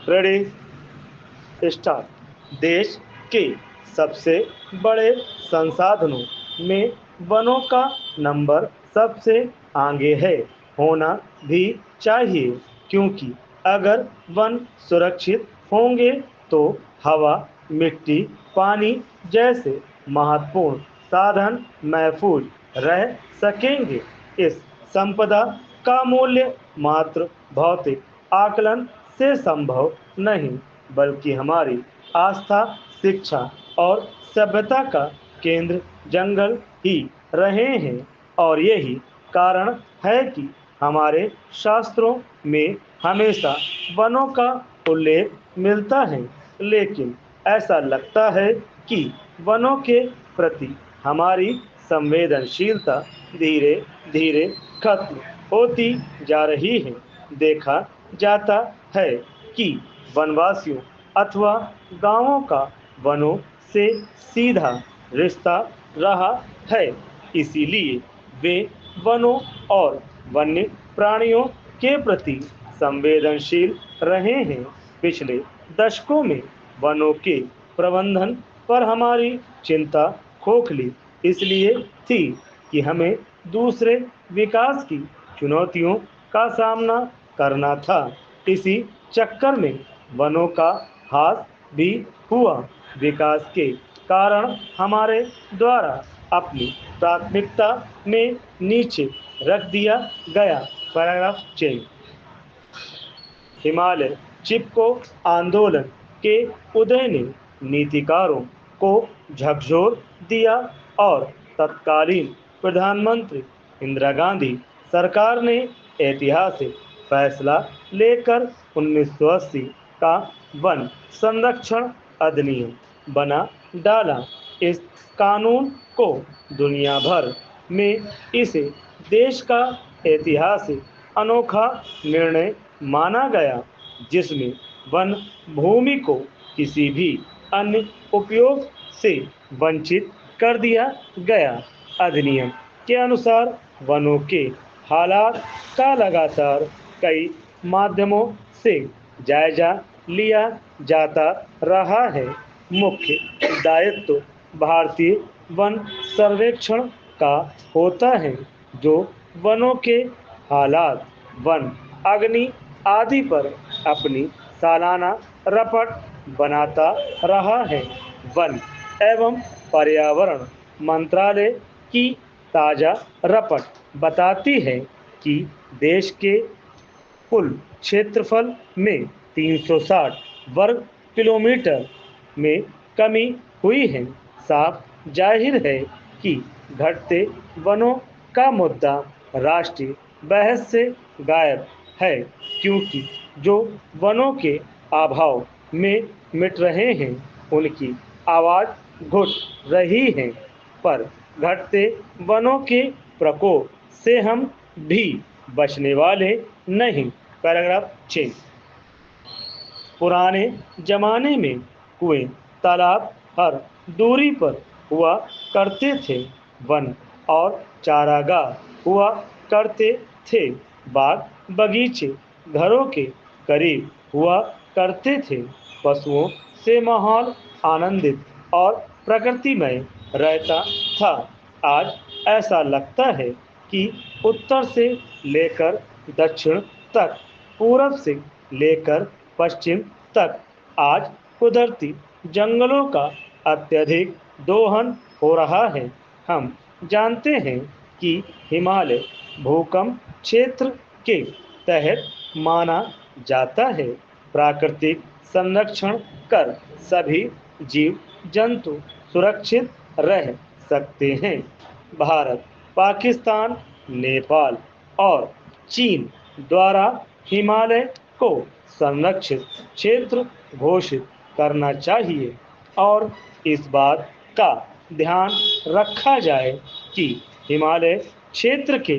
Ready start. देश के सबसे बड़े संसाधनों में वनों का नंबर सबसे आगे है, होना भी चाहिए, क्योंकि अगर वन सुरक्षित होंगे तो हवा, मिट्टी, पानी जैसे महत्वपूर्ण साधन महफूज रह सकेंगे। इस संपदा का मूल्य मात्र भौतिक आकलन से संभव नहीं, बल्कि हमारी आस्था, शिक्षा और सभ्यता का केंद्र जंगल ही रहे हैं। और यही कारण है कि हमारे शास्त्रों में हमेशा वनों का उल्लेख मिलता है। लेकिन ऐसा लगता है कि वनों के प्रति हमारी संवेदनशीलता धीरे धीरे खत्म होती जा रही है। देखा जाता है कि वनवासियों अथवा गांवों का वनों से सीधा रिश्ता रहा है, इसीलिए वे वनों और वन्य प्राणियों के प्रति संवेदनशील रहे हैं। पिछले दशकों में वनों के प्रबंधन पर हमारी चिंता खोखली इसलिए थी कि हमें दूसरे विकास की चुनौतियों का सामना करना था। इसी चक्कर में वनों का ह्रास भी हुआ। विकास के कारण हमारे द्वारा अपनी प्राथमिकता में नीचे रख दिया गया। Paragraph change. हिमालय चिपको आंदोलन के उदय ने नीतिकारों को झकझोर दिया और तत्कालीन प्रधानमंत्री इंदिरा गांधी सरकार ने ऐतिहासिक फैसला लेकर 1980 का वन संरक्षण अधिनियम बना डाला। इस कानून को दुनिया भर में इसे देश का ऐतिहासिक अनोखा निर्णय माना गया, जिसमें वन भूमि को किसी भी अन्य उपयोग से वंचित कर दिया गया। अधिनियम के अनुसार वनों के हालात का लगातार कई माध्यमों से जायजा लिया जाता रहा है। मुख्य दायित्व भारतीय वन सर्वेक्षण का होता है, जो वनों के हालात, वन अग्नि आदि पर अपनी सालाना रिपोर्ट बनाता रहा है। वन एवं पर्यावरण मंत्रालय की ताजा रिपोर्ट बताती है कि देश के कुल क्षेत्रफल में 360 वर्ग किलोमीटर में कमी हुई है। साफ जाहिर है कि घटते वनों का मुद्दा राष्ट्रीय बहस से गायब है, क्योंकि जो वनों के अभाव में मिट रहे हैं, उनकी आवाज घुट रही है। पर घटते वनों के प्रकोप से हम भी बचने वाले नहीं। पैराग्राफ 6। पुराने जमाने में कुएं, तालाब हर दूरी पर हुआ करते थे। वन और चारागाह हुआ करते थे। बाग बगीचे घरों के करीब हुआ करते थे। पशुओं से माहौल आनंदित और प्रकृतिमय रहता था। आज ऐसा लगता है कि उत्तर से लेकर दक्षिण तक, पूरब से लेकर पश्चिम तक आज कुदरती जंगलों का अत्यधिक दोहन हो रहा है। हम जानते हैं कि हिमालय भूकंप क्षेत्र के तहत माना जाता है। प्राकृतिक संरक्षण कर सभी जीव जंतु सुरक्षित रह सकते हैं। भारत, पाकिस्तान, नेपाल और चीन द्वारा हिमालय को संरक्षित क्षेत्र घोषित करना चाहिए और इस बात का ध्यान रखा जाए कि हिमालय क्षेत्र के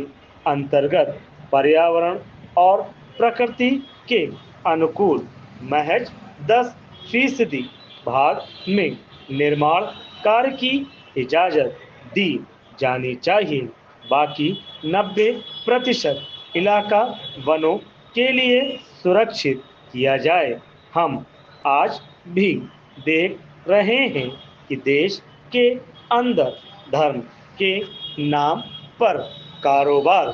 अंतर्गत पर्यावरण और प्रकृति के अनुकूल महज 10% भाग में निर्माण कार्य की इजाजत दी जानी चाहिए। बाकी 90% इलाका वनों के लिए सुरक्षित किया जाए। हम आज भी देख रहे हैं कि देश के अंदर धर्म के नाम पर कारोबार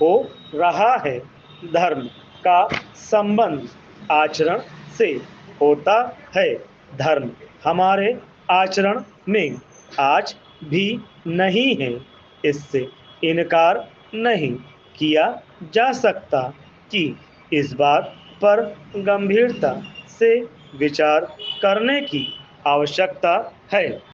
हो रहा है। धर्म का संबंध आचरण से होता है। धर्म हमारे आचरण में आज भी नहीं है। इससे इनकार नहीं किया जा सकता कि इस बात पर गंभीरता से विचार करने की आवश्यकता है।